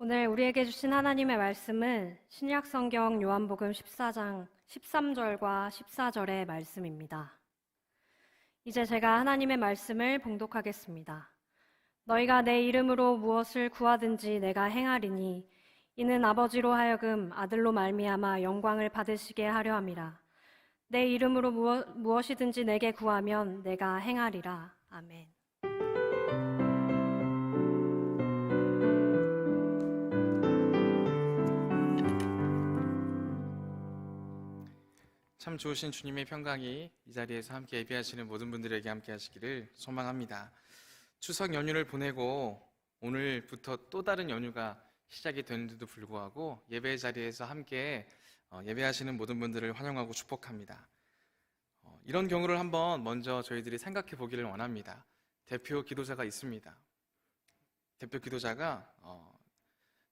오늘 우리에게 주신 하나님의 말씀은 신약 성경 요한복음 14장 13절과 14절의 말씀입니다. 이제 제가 하나님의 말씀을 봉독하겠습니다. 너희가 내 이름으로 무엇을 구하든지 내가 행하리니 이는 아버지로 하여금 아들로 말미암아 영광을 받으시게 하려 함이라. 내 이름으로 무엇이든지 내게 구하면 내가 행하리라. 아멘. 참 좋으신 주님의 평강이 이 자리에서 함께 예배하시는 모든 분들에게 함께 하시기를 소망합니다. 추석 연휴를 보내고 오늘부터 또 다른 연휴가 시작이 되는데도 불구하고 예배 자리에서 함께 예배하시는 모든 분들을 환영하고 축복합니다. 이런 경우를 한번 먼저 저희들이 생각해 보기를 원합니다. 대표 기도자가 있습니다. 대표 기도자가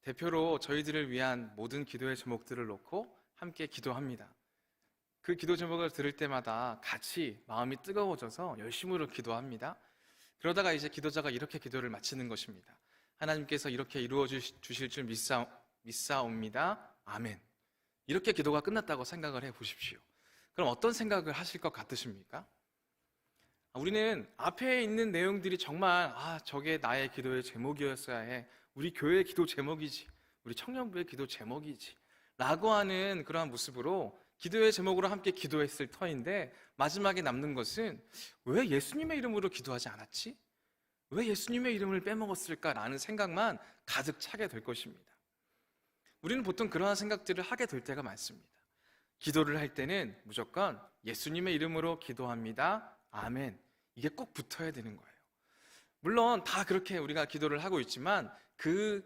대표로 저희들을 위한 모든 기도의 제목들을 놓고 함께 기도합니다. 그 기도 제목을 들을 때마다 같이 마음이 뜨거워져서 열심으로 기도합니다. 그러다가 이제 기도자가 이렇게 기도를 마치는 것입니다. 하나님께서 이렇게 이루어 주실 줄 믿사옵니다. 아멘. 이렇게 기도가 끝났다고 생각을 해 보십시오. 그럼 어떤 생각을 하실 것 같으십니까? 우리는 앞에 있는 내용들이 정말 저게 나의 기도의 제목이었어야 해. 우리 교회의 기도 제목이지. 우리 청년부의 기도 제목이지. 라고 하는 그러한 모습으로 기도의 제목으로 함께 기도했을 터인데 마지막에 남는 것은 왜 예수님의 이름으로 기도하지 않았지? 왜 예수님의 이름을 빼먹었을까라는 생각만 가득 차게 될 것입니다. 우리는 보통 그러한 생각들을 하게 될 때가 많습니다. 기도를 할 때는 무조건 예수님의 이름으로 기도합니다. 아멘. 이게 꼭 붙어야 되는 거예요. 물론 다 그렇게 우리가 기도를 하고 있지만 그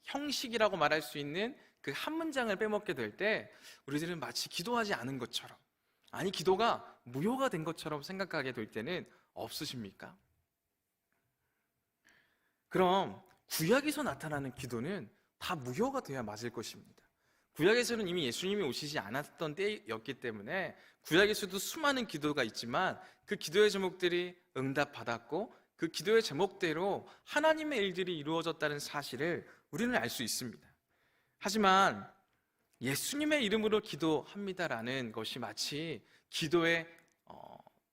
형식이라고 말할 수 있는 그 한 문장을 빼먹게 될 때 우리들은 마치 기도하지 않은 것처럼, 아니 기도가 무효가 된 것처럼 생각하게 될 때는 없으십니까? 그럼 구약에서 나타나는 기도는 다 무효가 돼야 맞을 것입니다. 구약에서는 이미 예수님이 오시지 않았던 때였기 때문에 구약에서도 수많은 기도가 있지만 그 기도의 제목들이 응답받았고 그 기도의 제목대로 하나님의 일들이 이루어졌다는 사실을 우리는 알 수 있습니다. 하지만 예수님의 이름으로 기도합니다라는 것이 마치 기도의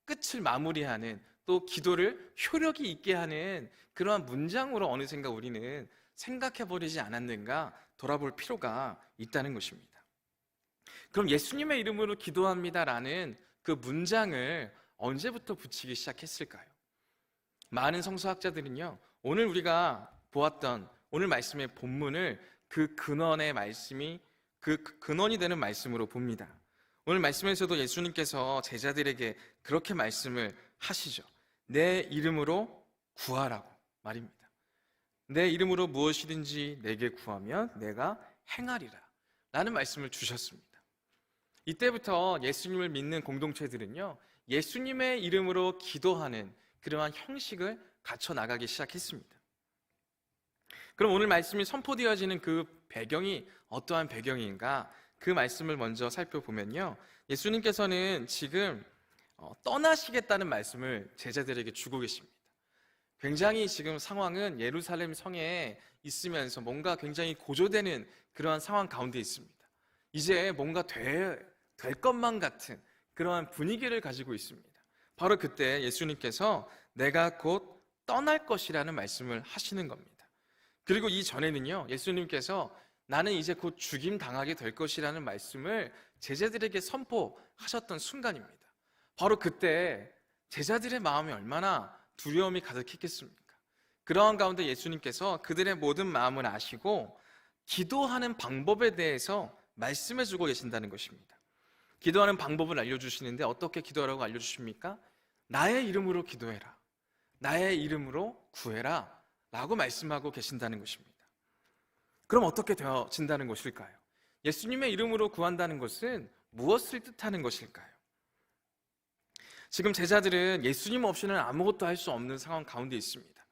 끝을 마무리하는, 또 기도를 효력이 있게 하는 그러한 문장으로 어느샌가 우리는 생각해버리지 않았는가 돌아볼 필요가 있다는 것입니다. 그럼 예수님의 이름으로 기도합니다라는 그 문장을 언제부터 붙이기 시작했을까요? 많은 성서학자들은요, 오늘 우리가 보았던 오늘 말씀의 본문을 그 근원이 되는 말씀으로 봅니다. 오늘 말씀에서도 예수님께서 제자들에게 그렇게 말씀을 하시죠. 내 이름으로 구하라고 말입니다. 내 이름으로 무엇이든지 내게 구하면 내가 행하리라 라는 말씀을 주셨습니다. 이때부터 예수님을 믿는 공동체들은요, 예수님의 이름으로 기도하는 그러한 형식을 갖춰 나가기 시작했습니다. 그럼 오늘 말씀이 선포되어지는 그 배경이 어떠한 배경인가? 그 말씀을 먼저 살펴보면요, 예수님께서는 지금 떠나시겠다는 말씀을 제자들에게 주고 계십니다. 굉장히 지금 상황은 예루살렘 성에 있으면서 뭔가 굉장히 고조되는 그러한 상황 가운데 있습니다. 이제 뭔가 될 것만 같은 그러한 분위기를 가지고 있습니다. 바로 그때 예수님께서 내가 곧 떠날 것이라는 말씀을 하시는 겁니다. 그리고 이 전에는요, 예수님께서 나는 이제 곧 죽임 당하게 될 것이라는 말씀을 제자들에게 선포하셨던 순간입니다. 바로 그때 제자들의 마음이 얼마나 두려움이 가득했겠습니까? 그러한 가운데 예수님께서 그들의 모든 마음을 아시고 기도하는 방법에 대해서 말씀해주고 계신다는 것입니다. 기도하는 방법을 알려주시는데 어떻게 기도하라고 알려주십니까? 나의 이름으로 기도해라, 나의 이름으로 구해라 라고 말씀하고 계신다는 것입니다. 그럼 어떻게 되어진다는 것일까요? 예수님의 이름으로 구한다는 것은 무엇을 뜻하는 것일까요? 지금 제자들은 예수님 없이는 아무것도 할 수 없는 상황 가운데 있습니다.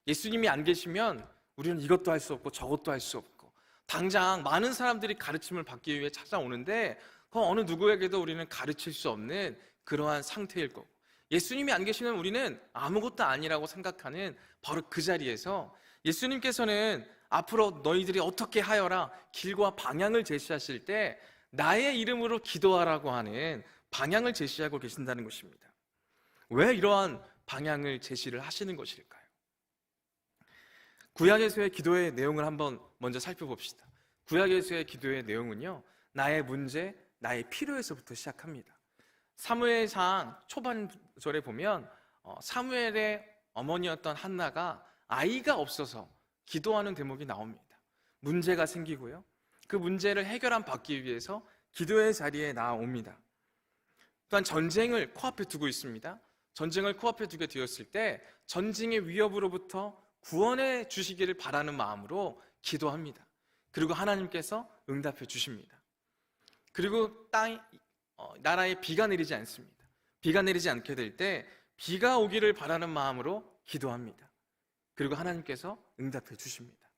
예수님이 안 계시면 우리는 이것도 할 수 없고 저것도 할 수 없고, 당장 많은 사람들이 가르침을 받기 위해 찾아오는데 그 어느 누구에게도 우리는 가르칠 수 없는 그러한 상태일 거고, 예수님이 안 계시면 우리는 아무것도 아니라고 생각하는 바로 그 자리에서 예수님께서는 앞으로 너희들이 어떻게 하여라 길과 방향을 제시하실 때 나의 이름으로 기도하라고 하는 방향을 제시하고 계신다는 것입니다. 왜 이러한 방향을 제시를 하시는 것일까요? 구약에서의 기도의 내용을 한번 먼저 살펴봅시다. 구약에서의 기도의 내용은요, 나의 문제, 나의 필요에서부터 시작합니다. 사무엘상 초반절에 보면 사무엘의 어머니였던 한나가 아이가 없어서 기도하는 대목이 나옵니다. 문제가 생기고요, 그 문제를 받기 위해서 기도의 자리에 나옵니다. 또한 전쟁을 코앞에 두고 있습니다. 전쟁을 코앞에 두게 되었을 때 전쟁의 위협으로부터 구원해 주시기를 바라는 마음으로 기도합니다. 그리고 하나님께서 응답해 주십니다. 그리고 나라에 비가 내리지 않습니다. 비가 내리지 않게 될 때 비가 오기를 바라는 마음으로 기도합니다. 그리고 하나님께서 응답해 주십니다.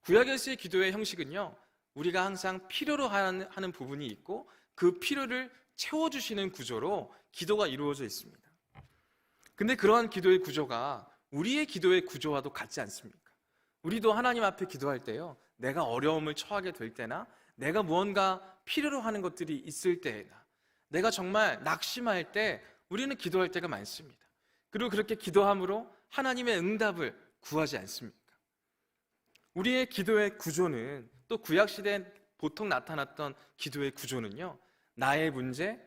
구약에서의 기도의 형식은요, 우리가 항상 필요로 하는 부분이 있고 그 필요를 채워주시는 구조로 기도가 이루어져 있습니다. 근데 그러한 기도의 구조가 우리의 기도의 구조와도 같지 않습니까? 우리도 하나님 앞에 기도할 때요, 내가 어려움을 처하게 될 때나 내가 무언가 필요로 하는 것들이 있을 때나 내가 정말 낙심할 때 우리는 기도할 때가 많습니다. 그리고 그렇게 기도함으로 하나님의 응답을 구하지 않습니까? 우리의 기도의 구조는, 또 구약시대에 보통 나타났던 기도의 구조는요, 나의 문제,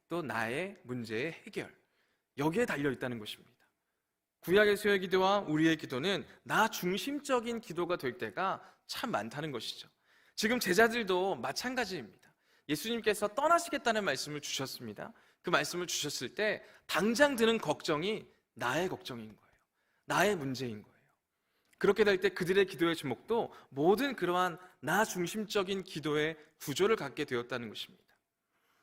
또 나의 문제의 해결, 여기에 달려있다는 것입니다. 구약에서의 기도와 우리의 기도는 나 중심적인 기도가 될 때가 참 많다는 것이죠. 지금 제자들도 마찬가지입니다. 예수님께서 떠나시겠다는 말씀을 주셨습니다. 그 말씀을 주셨을 때 당장 드는 걱정이 나의 걱정인 거예요. 나의 문제인 거예요. 그렇게 될 때 그들의 기도의 제목도 모든 그러한 나 중심적인 기도의 구조를 갖게 되었다는 것입니다.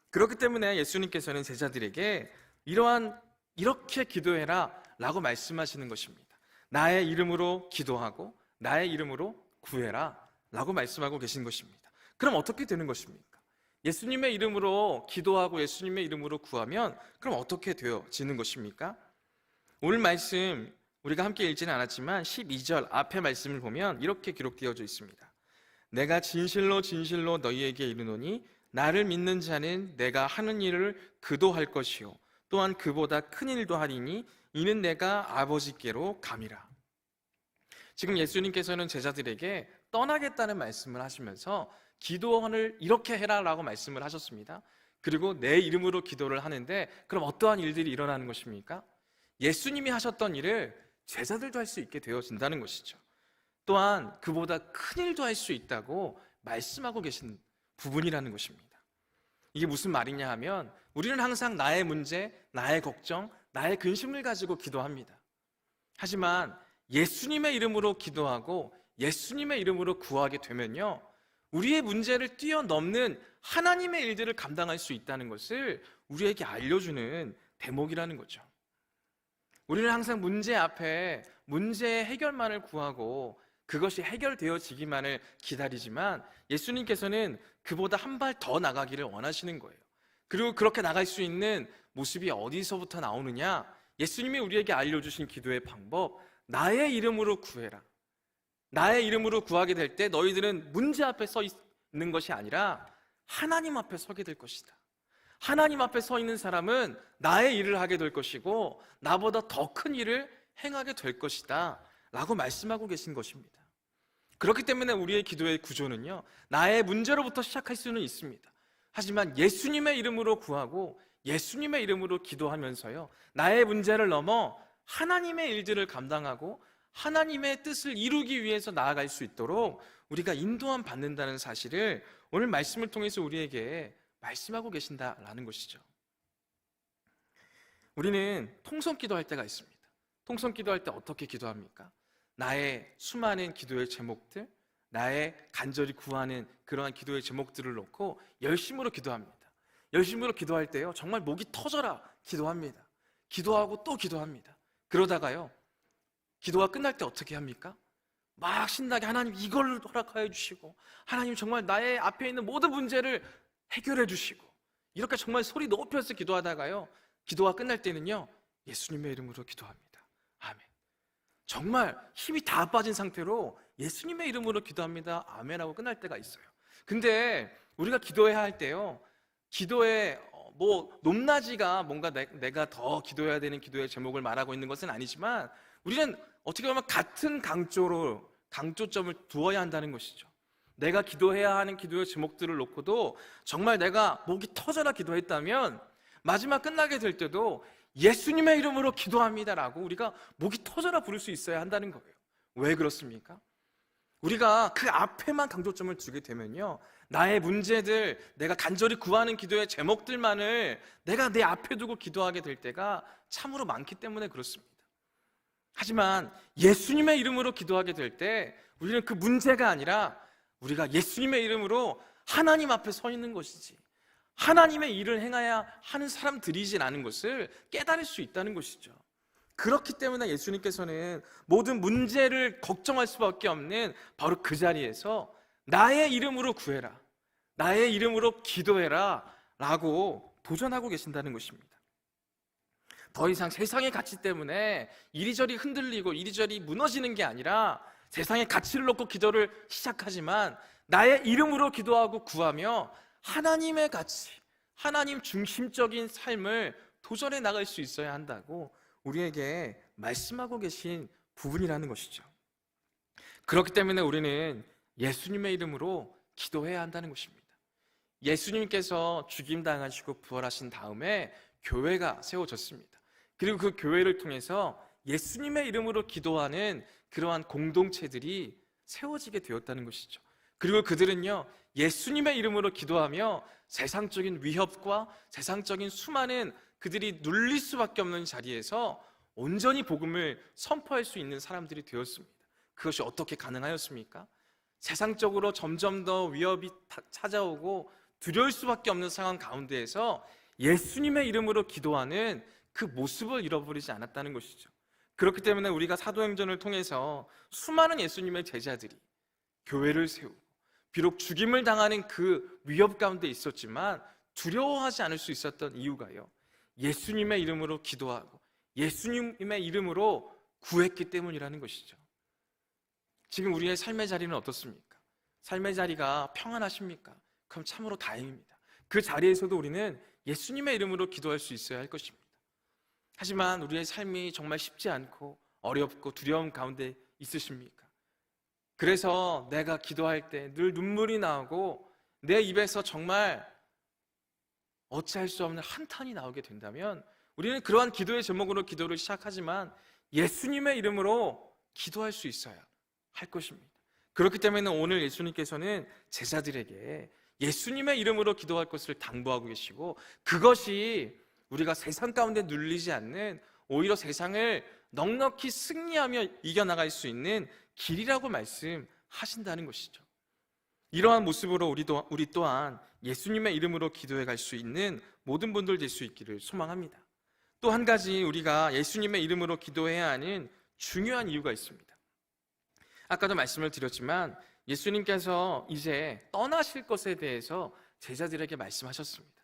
그렇기 때문에 예수님께서는 제자들에게 이렇게 기도해라 라고 말씀하시는 것입니다. 나의 이름으로 기도하고 나의 이름으로 구해라 라고 말씀하고 계신 것입니다. 그럼 어떻게 되는 것입니까? 예수님의 이름으로 기도하고 예수님의 이름으로 구하면 그럼 어떻게 되어지는 것입니까? 오늘 말씀 우리가 함께 읽지는 않았지만 12절 앞에 말씀을 보면 이렇게 기록되어져 있습니다. 내가 진실로 진실로 너희에게 이르노니 나를 믿는 자는 내가 하는 일을 그도 할 것이요 또한 그보다 큰 일도 하리니 이는 내가 아버지께로 감이라. 지금 예수님께서는 제자들에게 떠나겠다는 말씀을 하시면서 기도를 이렇게 해라라고 말씀을 하셨습니다. 그리고 내 이름으로 기도를 하는데 그럼 어떠한 일들이 일어나는 것입니까? 예수님이 하셨던 일을 제자들도 할 수 있게 되어진다는 것이죠. 또한 그보다 큰 일도 할 수 있다고 말씀하고 계신 부분이라는 것입니다. 이게 무슨 말이냐 하면 우리는 항상 나의 문제, 나의 걱정, 나의 근심을 가지고 기도합니다. 하지만 예수님의 이름으로 기도하고 예수님의 이름으로 구하게 되면요, 우리의 문제를 뛰어넘는 하나님의 일들을 감당할 수 있다는 것을 우리에게 알려주는 대목이라는 거죠. 우리는 항상 문제 앞에 문제의 해결만을 구하고 그것이 해결되어지기만을 기다리지만 예수님께서는 그보다 한 발 더 나가기를 원하시는 거예요. 그리고 그렇게 나갈 수 있는 모습이 어디서부터 나오느냐? 예수님이 우리에게 알려주신 기도의 방법, 나의 이름으로 구해라. 나의 이름으로 구하게 될 때 너희들은 문제 앞에 서 있는 것이 아니라 하나님 앞에 서게 될 것이다. 하나님 앞에 서 있는 사람은 나의 일을 하게 될 것이고 나보다 더 큰 일을 행하게 될 것이다 라고 말씀하고 계신 것입니다. 그렇기 때문에 우리의 기도의 구조는요, 나의 문제로부터 시작할 수는 있습니다. 하지만 예수님의 이름으로 구하고 예수님의 이름으로 기도하면서요, 나의 문제를 넘어 하나님의 일들을 감당하고 하나님의 뜻을 이루기 위해서 나아갈 수 있도록 우리가 인도함 받는다는 사실을 오늘 말씀을 통해서 우리에게 말씀하고 계신다라는 것이죠. 우리는 통성 기도할 때가 있습니다. 통성 기도할 때 어떻게 기도합니까? 나의 수많은 기도의 제목들, 나의 간절히 구하는 그러한 기도의 제목들을 놓고 열심으로 기도합니다. 열심으로 기도할 때요, 정말 목이 터져라 기도합니다. 기도하고 또 기도합니다. 그러다가요, 기도가 끝날 때 어떻게 합니까? 막 신나게 하나님 이걸 허락하여 주시고 하나님 정말 나의 앞에 있는 모든 문제를 해결해 주시고 이렇게 정말 소리 높여서 기도하다가요, 기도가 끝날 때는요, 예수님의 이름으로 기도합니다. 아멘. 정말 힘이 다 빠진 상태로 예수님의 이름으로 기도합니다. 아멘하고 끝날 때가 있어요. 근데 우리가 기도해야 할 때요, 기도에 높낮이가 뭔가 내가 더 기도해야 되는 기도의 제목을 말하고 있는 것은 아니지만, 우리는 어떻게 보면 같은 강조점을 두어야 한다는 것이죠. 내가 기도해야 하는 기도의 제목들을 놓고도 정말 내가 목이 터져라 기도했다면 마지막 끝나게 될 때도 예수님의 이름으로 기도합니다라고 우리가 목이 터져라 부를 수 있어야 한다는 거예요. 왜 그렇습니까? 우리가 그 앞에만 강조점을 두게 되면요, 나의 문제들, 내가 간절히 구하는 기도의 제목들만을 내가 내 앞에 두고 기도하게 될 때가 참으로 많기 때문에 그렇습니다. 하지만 예수님의 이름으로 기도하게 될 때 우리는 그 문제가 아니라 우리가 예수님의 이름으로 하나님 앞에 서 있는 것이지, 하나님의 일을 행해야 하는 사람들이지라는 것을 깨달을 수 있다는 것이죠. 그렇기 때문에 예수님께서는 모든 문제를 걱정할 수밖에 없는 바로 그 자리에서 나의 이름으로 구해라, 나의 이름으로 기도해라 라고 도전하고 계신다는 것입니다. 더 이상 세상의 가치 때문에 이리저리 흔들리고 이리저리 무너지는 게 아니라 세상의 가치를 놓고 기도를 시작하지만 나의 이름으로 기도하고 구하며 하나님의 가치, 하나님 중심적인 삶을 도전해 나갈 수 있어야 한다고 우리에게 말씀하고 계신 부분이라는 것이죠. 그렇기 때문에 우리는 예수님의 이름으로 기도해야 한다는 것입니다. 예수님께서 죽임당하시고 부활하신 다음에 교회가 세워졌습니다. 그리고 그 교회를 통해서 예수님의 이름으로 기도하는 그러한 공동체들이 세워지게 되었다는 것이죠. 그리고 그들은요, 예수님의 이름으로 기도하며 세상적인 위협과 세상적인 수많은 그들이 눌릴 수밖에 없는 자리에서 온전히 복음을 선포할 수 있는 사람들이 되었습니다. 그것이 어떻게 가능하였습니까? 세상적으로 점점 더 위협이 찾아오고 두려울 수밖에 없는 상황 가운데에서 예수님의 이름으로 기도하는 그 모습을 잃어버리지 않았다는 것이죠. 그렇기 때문에 우리가 사도행전을 통해서 수많은 예수님의 제자들이 교회를 세우고, 비록 죽임을 당하는 그 위협 가운데 있었지만 두려워하지 않을 수 있었던 이유가요, 예수님의 이름으로 기도하고 예수님의 이름으로 구했기 때문이라는 것이죠. 지금 우리의 삶의 자리는 어떻습니까? 삶의 자리가 평안하십니까? 그럼 참으로 다행입니다. 그 자리에서도 우리는 예수님의 이름으로 기도할 수 있어야 할 것입니다. 하지만 우리의 삶이 정말 쉽지 않고 어렵고 두려움 가운데 있으십니까? 그래서 내가 기도할 때 늘 눈물이 나오고 내 입에서 정말 어찌할 수 없는 한탄이 나오게 된다면 우리는 그러한 기도의 제목으로 기도를 시작하지만 예수님의 이름으로 기도할 수 있어야 할 것입니다. 그렇기 때문에 오늘 예수님께서는 제자들에게 예수님의 이름으로 기도할 것을 당부하고 계시고, 그것이 우리가 세상 가운데 눌리지 않는, 오히려 세상을 넉넉히 승리하며 이겨나갈 수 있는 길이라고 말씀하신다는 것이죠. 이러한 모습으로 우리 또한 예수님의 이름으로 기도해 갈 수 있는 모든 분들 될 수 있기를 소망합니다. 또 한 가지 우리가 예수님의 이름으로 기도해야 하는 중요한 이유가 있습니다. 아까도 말씀을 드렸지만 예수님께서 이제 떠나실 것에 대해서 제자들에게 말씀하셨습니다.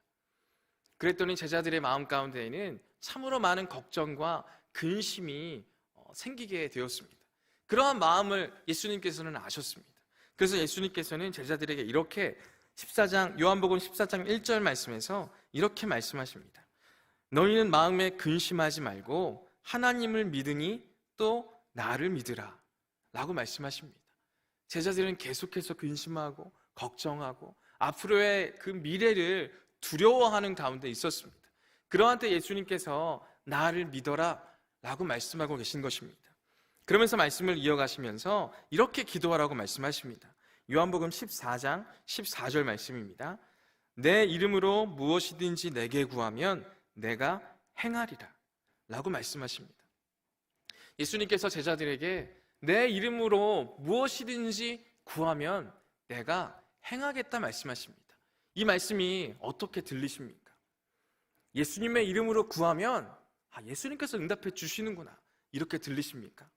그랬더니 제자들의 마음 가운데에는 참으로 많은 걱정과 근심이 생기게 되었습니다. 그러한 마음을 예수님께서는 아셨습니다. 그래서 예수님께서는 제자들에게 이렇게 요한복음 14장 1절 말씀에서 이렇게 말씀하십니다. 너희는 마음에 근심하지 말고 하나님을 믿으니 또 나를 믿으라 라고 말씀하십니다. 제자들은 계속해서 근심하고 걱정하고 앞으로의 그 미래를 두려워하는 가운데 있었습니다. 그러한 때 예수님께서 나를 믿어라 라고 말씀하고 계신 것입니다. 그러면서 말씀을 이어가시면서 이렇게 기도하라고 말씀하십니다. 요한복음 14장 14절 말씀입니다. 내 이름으로 무엇이든지 내게 구하면 내가 행하리라 라고 말씀하십니다. 예수님께서 제자들에게 내 이름으로 무엇이든지 구하면 내가 행하겠다 말씀하십니다. 이 말씀이 어떻게 들리십니까? 예수님의 이름으로 구하면 예수님께서 응답해 주시는구나 이렇게 들리십니까?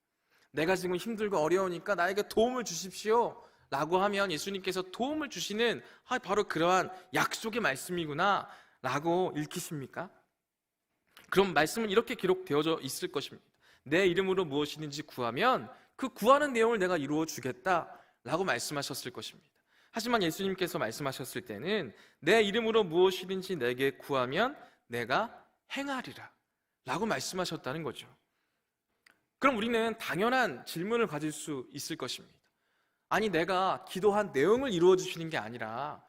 내가 지금 힘들고 어려우니까 나에게 도움을 주십시오 라고 하면 예수님께서 도움을 주시는 바로 그러한 약속의 말씀이구나 라고 읽히십니까? 그럼 말씀은 이렇게 기록되어져 있을 것입니다. 내 이름으로 무엇이든지 구하면 그 구하는 내용을 내가 이루어 주겠다라고 말씀하셨을 것입니다. 하지만 예수님께서 말씀하셨을 때는 내 이름으로 무엇이든지 내게 구하면 내가 행하리라 라고 말씀하셨다는 거죠. 그럼 우리는 당연한 질문을 가질 수 있을 것입니다. 아니, 내가 기도한 내용을 이루어 주시는 게 아니라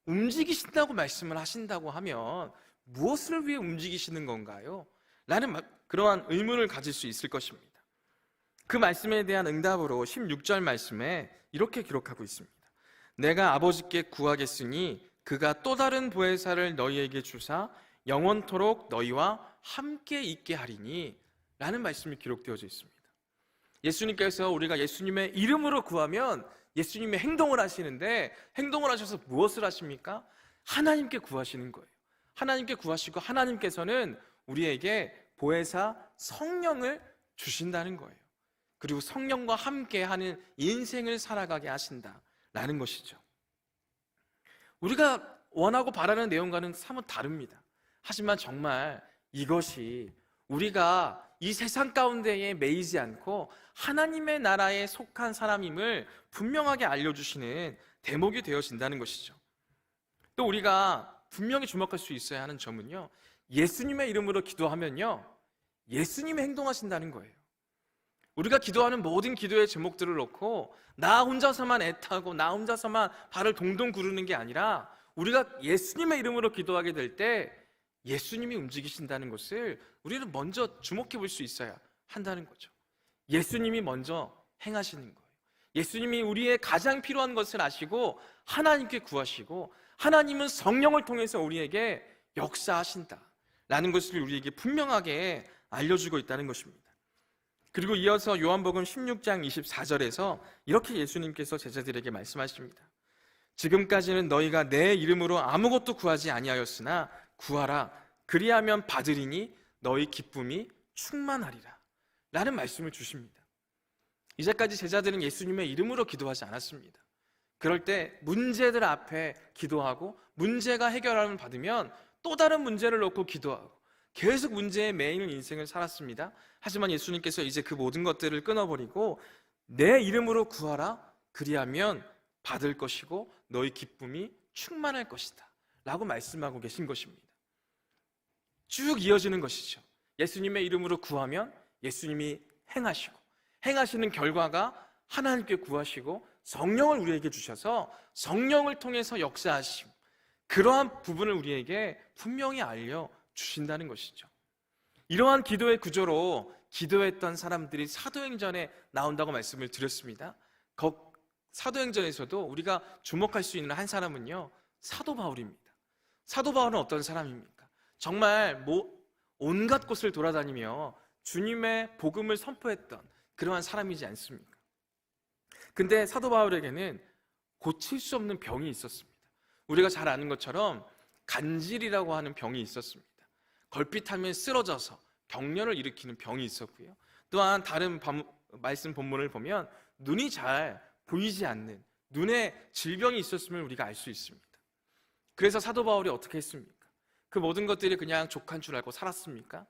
움직이신다고 말씀을 하신다고 하면 무엇을 위해 움직이시는 건가요? 라는 그러한 의문을 가질 수 있을 것입니다. 그 말씀에 대한 응답으로 16절 말씀에 이렇게 기록하고 있습니다. 내가 아버지께 구하겠으니 그가 또 다른 보혜사를 너희에게 주사 영원토록 너희와 함께 있게 하리니 라는 말씀이 기록되어져 있습니다. 예수님께서 우리가 예수님의 이름으로 구하면 예수님의 행동을 하시는데, 행동을 하셔서 무엇을 하십니까? 하나님께 구하시는 거예요. 하나님께 구하시고 하나님께서는 우리에게 보혜사 성령을 주신다는 거예요. 그리고 성령과 함께하는 인생을 살아가게 하신다라는 것이죠. 우리가 원하고 바라는 내용과는 사뭇 다릅니다. 하지만 정말 이것이 우리가 이 세상 가운데에 매이지 않고 하나님의 나라에 속한 사람임을 분명하게 알려주시는 대목이 되어진다는 것이죠. 또 우리가 분명히 주목할 수 있어야 하는 점은요, 예수님의 이름으로 기도하면요, 예수님이 행동하신다는 거예요. 우리가 기도하는 모든 기도의 제목들을 놓고 나 혼자서만 애타고 나 혼자서만 발을 동동 구르는 게 아니라 우리가 예수님의 이름으로 기도하게 될 때 예수님이 움직이신다는 것을 우리는 먼저 주목해 볼 수 있어야 한다는 거죠. 예수님이 먼저 행하시는 거예요. 예수님이 우리의 가장 필요한 것을 아시고 하나님께 구하시고 하나님은 성령을 통해서 우리에게 역사하신다라는 것을 우리에게 분명하게 알려주고 있다는 것입니다. 그리고 이어서 요한복음 16장 24절에서 이렇게 예수님께서 제자들에게 말씀하십니다. 지금까지는 너희가 내 이름으로 아무것도 구하지 아니하였으나 구하라, 그리하면 받으리니 너희 기쁨이 충만하리라 라는 말씀을 주십니다. 이제까지 제자들은 예수님의 이름으로 기도하지 않았습니다. 그럴 때 문제들 앞에 기도하고 문제가 해결함을 받으면 또 다른 문제를 놓고 기도하고 계속 문제에 매이는 인생을 살았습니다. 하지만 예수님께서 이제 그 모든 것들을 끊어버리고 내 이름으로 구하라, 그리하면 받을 것이고 너희 기쁨이 충만할 것이다 라고 말씀하고 계신 것입니다. 쭉 이어지는 것이죠. 예수님의 이름으로 구하면 예수님이 행하시고 행하시는 결과가 하나님께 구하시고 성령을 우리에게 주셔서 성령을 통해서 역사하심, 그러한 부분을 우리에게 분명히 알려주신다는 것이죠. 이러한 기도의 구조로 기도했던 사람들이 사도행전에 나온다고 말씀을 드렸습니다. 사도행전에서도 우리가 주목할 수 있는 한 사람은요, 사도 바울입니다. 사도 바울은 어떤 사람입니까? 정말 온갖 곳을 돌아다니며 주님의 복음을 선포했던 그러한 사람이지 않습니까? 근데 사도 바울에게는 고칠 수 없는 병이 있었습니다. 우리가 잘 아는 것처럼 간질이라고 하는 병이 있었습니다. 걸핏하면 쓰러져서 경련을 일으키는 병이 있었고요. 또한 다른 말씀 본문을 보면 눈이 잘 보이지 않는 눈에 질병이 있었음을 우리가 알 수 있습니다. 그래서 사도 바울이 어떻게 했습니까? 그 모든 것들이 그냥 족한 줄 알고 살았습니까?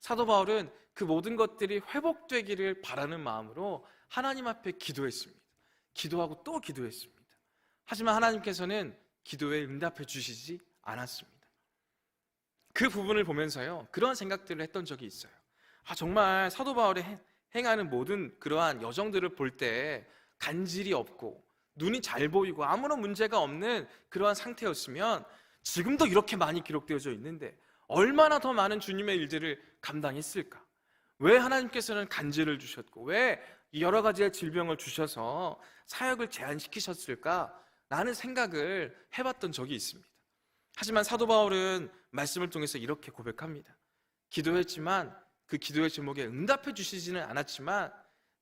사도 바울은 그 모든 것들이 회복되기를 바라는 마음으로 하나님 앞에 기도했습니다. 기도하고 또 기도했습니다. 하지만 하나님께서는 기도에 응답해 주시지 않았습니다. 그 부분을 보면서요, 그런 생각들을 했던 적이 있어요. 정말 사도 바울이 행하는 모든 그러한 여정들을 볼 때 간질이 없고 눈이 잘 보이고 아무런 문제가 없는 그러한 상태였으면 지금도 이렇게 많이 기록되어져 있는데 얼마나 더 많은 주님의 일들을 감당했을까? 왜 하나님께서는 간질을 주셨고 왜 여러 가지의 질병을 주셔서 사역을 제한시키셨을까? 라는 생각을 해봤던 적이 있습니다. 하지만 사도 바울은 말씀을 통해서 이렇게 고백합니다. 기도했지만 그 기도의 제목에 응답해 주시지는 않았지만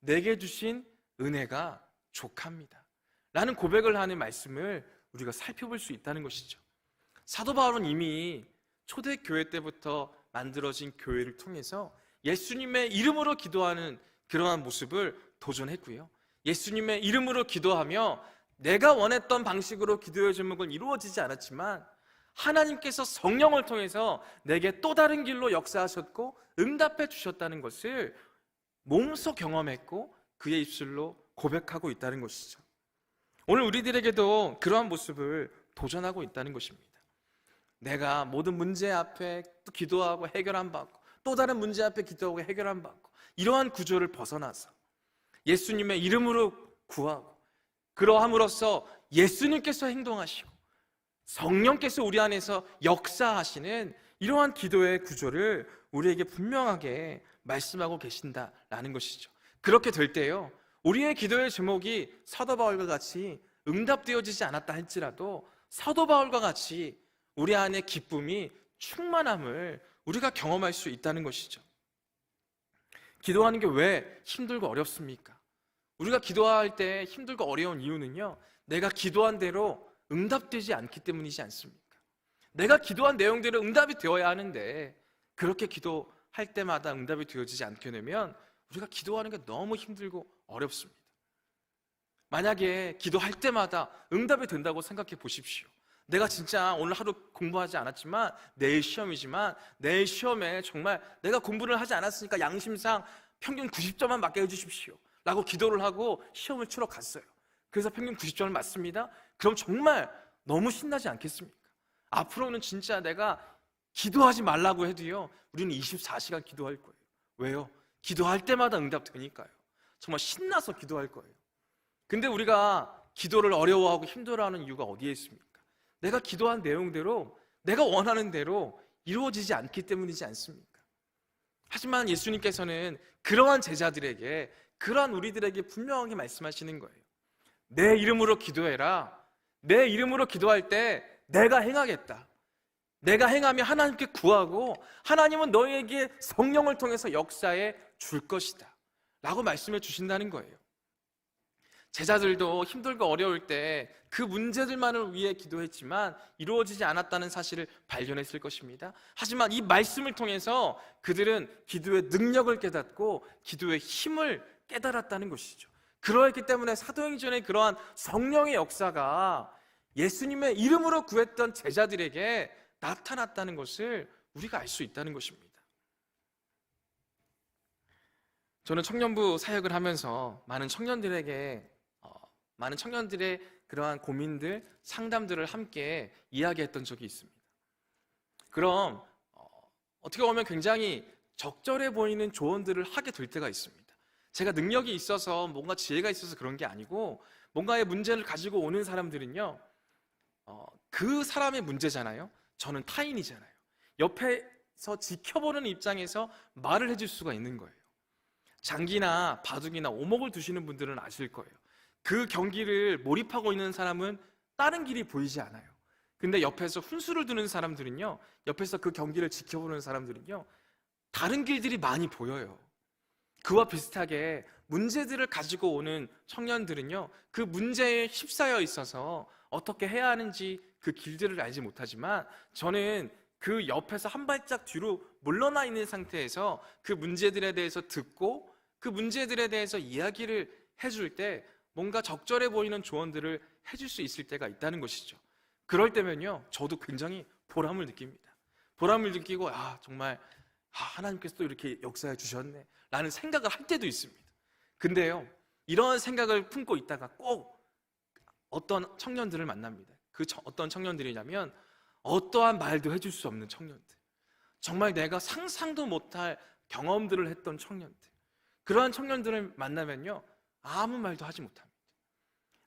내게 주신 은혜가 족합니다 라는 고백을 하는 말씀을 우리가 살펴볼 수 있다는 것이죠. 사도 바울은 이미 초대교회 때부터 만들어진 교회를 통해서 예수님의 이름으로 기도하는 그러한 모습을 도전했고요, 예수님의 이름으로 기도하며 내가 원했던 방식으로 기도의 제목은 이루어지지 않았지만 하나님께서 성령을 통해서 내게 또 다른 길로 역사하셨고 응답해 주셨다는 것을 몸소 경험했고 그의 입술로 고백하고 있다는 것이죠. 오늘 우리들에게도 그러한 모습을 도전하고 있다는 것입니다. 내가 모든 문제 앞에 또 기도하고 해결 안 받고 또 다른 문제 앞에 기도하고 해결 안 받고 이러한 구조를 벗어나서 예수님의 이름으로 구하고 그러함으로써 예수님께서 행동하시고 성령께서 우리 안에서 역사하시는 이러한 기도의 구조를 우리에게 분명하게 말씀하고 계신다라는 것이죠. 그렇게 될 때요, 우리의 기도의 제목이 사도 바울과 같이 응답되어지지 않았다 할지라도 사도 바울과 같이 우리 안에 기쁨이 충만함을 우리가 경험할 수 있다는 것이죠. 기도하는 게 왜 힘들고 어렵습니까? 우리가 기도할 때 힘들고 어려운 이유는요, 내가 기도한 대로 응답되지 않기 때문이지 않습니까? 내가 기도한 내용대로 응답이 되어야 하는데 그렇게 기도할 때마다 응답이 되어지지 않게 되면 우리가 기도하는 게 너무 힘들고 어렵습니다. 만약에 기도할 때마다 응답이 된다고 생각해 보십시오. 내가 진짜 오늘 하루 공부하지 않았지만 내일 시험이지만 내일 시험에 정말 내가 공부를 하지 않았으니까 양심상 평균 90점만 맞게 해주십시오 라고 기도를 하고 시험을 치러 갔어요. 그래서 평균 90점을 맞습니다. 그럼 정말 너무 신나지 않겠습니까? 앞으로는 진짜 내가 기도하지 말라고 해도요, 우리는 24시간 기도할 거예요. 왜요? 기도할 때마다 응답되니까요. 정말 신나서 기도할 거예요. 근데 우리가 기도를 어려워하고 힘들어하는 이유가 어디에 있습니까? 내가 기도한 내용대로 내가 원하는 대로 이루어지지 않기 때문이지 않습니까? 하지만 예수님께서는 그러한 제자들에게, 그러한 우리들에게 분명하게 말씀하시는 거예요. 내 이름으로 기도해라. 내 이름으로 기도할 때 내가 행하겠다. 내가 행하며 하나님께 구하고 하나님은 너희에게 성령을 통해서 역사해 줄 것이다 라고 말씀해 주신다는 거예요. 제자들도 힘들고 어려울 때 그 문제들만을 위해 기도했지만 이루어지지 않았다는 사실을 발견했을 것입니다. 하지만 이 말씀을 통해서 그들은 기도의 능력을 깨닫고 기도의 힘을 깨달았다는 것이죠. 그러했기 때문에 사도행전의 그러한 성령의 역사가 예수님의 이름으로 구했던 제자들에게 나타났다는 것을 우리가 알 수 있다는 것입니다. 저는 청년부 사역을 하면서 많은 청년들의 그러한 고민들, 상담들을 함께 이야기했던 적이 있습니다. 그럼 어떻게 보면 굉장히 적절해 보이는 조언들을 하게 될 때가 있습니다. 제가 능력이 있어서 뭔가 지혜가 있어서 그런 게 아니고 뭔가의 문제를 가지고 오는 사람들은요, 그 사람의 문제잖아요. 저는 타인이잖아요. 옆에서 지켜보는 입장에서 말을 해줄 수가 있는 거예요. 장기나 바둑이나 오목을 두시는 분들은 아실 거예요. 그 경기를 몰입하고 있는 사람은 다른 길이 보이지 않아요. 근데 옆에서 훈수를 두는 사람들은요, 옆에서 그 경기를 지켜보는 사람들은요, 다른 길들이 많이 보여요. 그와 비슷하게 문제들을 가지고 오는 청년들은요, 그 문제에 휩싸여 있어서 어떻게 해야 하는지 그 길들을 알지 못하지만 저는 그 옆에서 한 발짝 뒤로 물러나 있는 상태에서 그 문제들에 대해서 듣고 그 문제들에 대해서 이야기를 해줄 때 뭔가 적절해 보이는 조언들을 해줄 수 있을 때가 있다는 것이죠. 그럴 때면요, 저도 굉장히 보람을 느낍니다. 보람을 느끼고 정말 하나님께서 또 이렇게 역사해 주셨네 라는 생각을 할 때도 있습니다. 근데요, 이런 생각을 품고 있다가 꼭 어떤 청년들을 만납니다. 어떤 청년들이냐면 어떠한 말도 해줄 수 없는 청년들, 정말 내가 상상도 못할 경험들을 했던 청년들, 그러한 청년들을 만나면요, 아무 말도 하지 못합니다.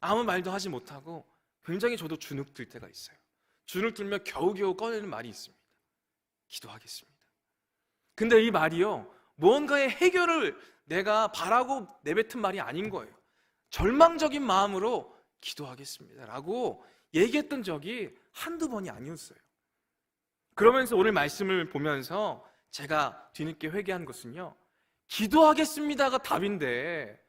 아무 말도 하지 못하고 굉장히 저도 주눅 들 때가 있어요. 주눅 들며 겨우겨우 꺼내는 말이 있습니다. 기도하겠습니다. 근데 이 말이요, 무언가의 해결을 내가 바라고 내뱉은 말이 아닌 거예요. 절망적인 마음으로 기도하겠습니다 라고 얘기했던 적이 한두 번이 아니었어요. 그러면서 오늘 말씀을 보면서 제가 뒤늦게 회개한 것은요, 기도하겠습니다가 답인데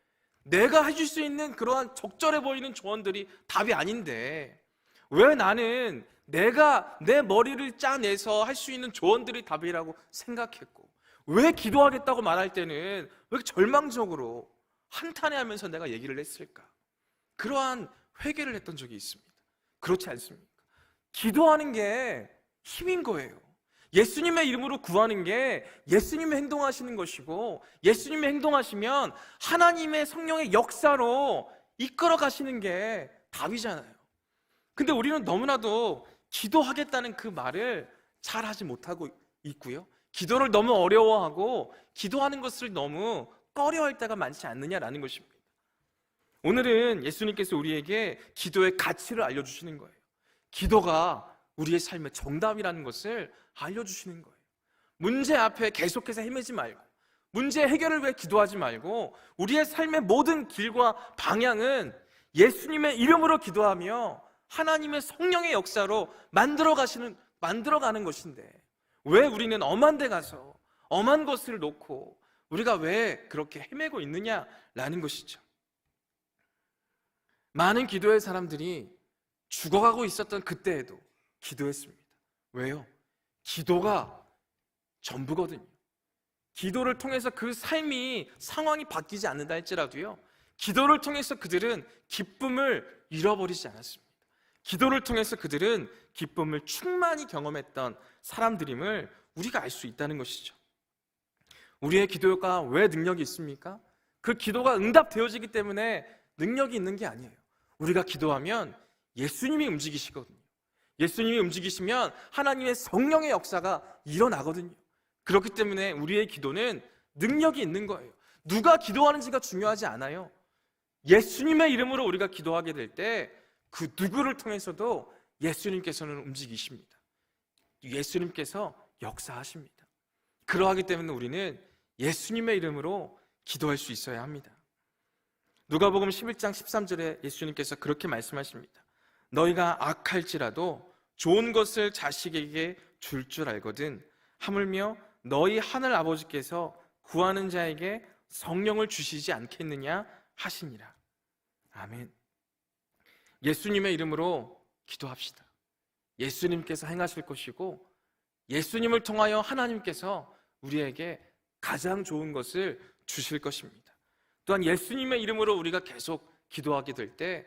내가 해줄 수 있는 그러한 적절해 보이는 조언들이 답이 아닌데 왜 나는 내가 내 머리를 짜내서 할 수 있는 조언들이 답이라고 생각했고 왜 기도하겠다고 말할 때는 왜 이렇게 절망적으로 한탄해하면서 내가 얘기를 했을까? 그러한 회개를 했던 적이 있습니다. 그렇지 않습니까? 기도하는 게 힘인 거예요. 예수님의 이름으로 구하는 게 예수님의 행동하시는 것이고, 예수님의 행동하시면 하나님의 성령의 역사로 이끌어 가시는 게 답이잖아요. 근데 우리는 너무나도 기도하겠다는 그 말을 잘 하지 못하고 있고요, 기도를 너무 어려워하고 기도하는 것을 너무 꺼려할 때가 많지 않느냐라는 것입니다. 오늘은 예수님께서 우리에게 기도의 가치를 알려주시는 거예요. 기도가 우리의 삶의 정답이라는 것을 알려주시는 거예요. 문제 앞에 계속해서 헤매지 말고, 문제 해결을 위해 기도하지 말고, 우리의 삶의 모든 길과 방향은 예수님의 이름으로 기도하며 하나님의 성령의 역사로 만들어가는 것인데, 왜 우리는 엄한 데 가서 엄한 것을 놓고 우리가 왜 그렇게 헤매고 있느냐라는 것이죠. 많은 기도의 사람들이 죽어가고 있었던 그때에도 기도했습니다. 왜요? 기도가 전부거든요. 기도를 통해서 그 상황이 바뀌지 않는다 할지라도요, 기도를 통해서 그들은 기쁨을 잃어버리지 않았습니다. 기도를 통해서 그들은 기쁨을 충만히 경험했던 사람들임을 우리가 알 수 있다는 것이죠. 우리의 기도가 왜 능력이 있습니까? 그 기도가 응답되어지기 때문에 능력이 있는 게 아니에요. 우리가 기도하면 예수님이 움직이시거든요. 예수님이 움직이시면 하나님의 성령의 역사가 일어나거든요. 그렇기 때문에 우리의 기도는 능력이 있는 거예요. 누가 기도하는지가 중요하지 않아요. 예수님의 이름으로 우리가 기도하게 될 때 그 누구를 통해서도 예수님께서는 움직이십니다. 예수님께서 역사하십니다. 그러하기 때문에 우리는 예수님의 이름으로 기도할 수 있어야 합니다. 누가복음 11장 13절에 예수님께서 그렇게 말씀하십니다. 너희가 악할지라도 좋은 것을 자식에게 줄 줄 알거든 하물며 너희 하늘 아버지께서 구하는 자에게 성령을 주시지 않겠느냐 하시니라. 아멘. 예수님의 이름으로 기도합시다. 예수님께서 행하실 것이고, 예수님을 통하여 하나님께서 우리에게 가장 좋은 것을 주실 것입니다. 또한 예수님의 이름으로 우리가 계속 기도하게 될 때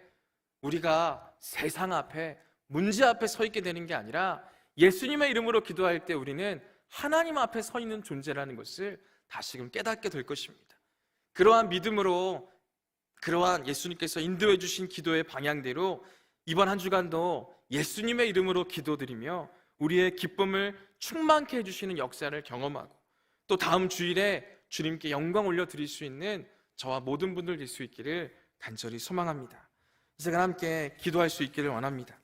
우리가 세상 앞에, 문제 앞에 서 있게 되는 게 아니라 예수님의 이름으로 기도할 때 우리는 하나님 앞에 서 있는 존재라는 것을 다시금 깨닫게 될 것입니다. 그러한 믿음으로, 그러한 예수님께서 인도해 주신 기도의 방향대로 이번 한 주간도 예수님의 이름으로 기도드리며 우리의 기쁨을 충만케 해주시는 역사를 경험하고, 또 다음 주일에 주님께 영광 올려드릴 수 있는 저와 모든 분들 될 수 있기를 간절히 소망합니다. 이 시간 함께 기도할 수 있기를 원합니다.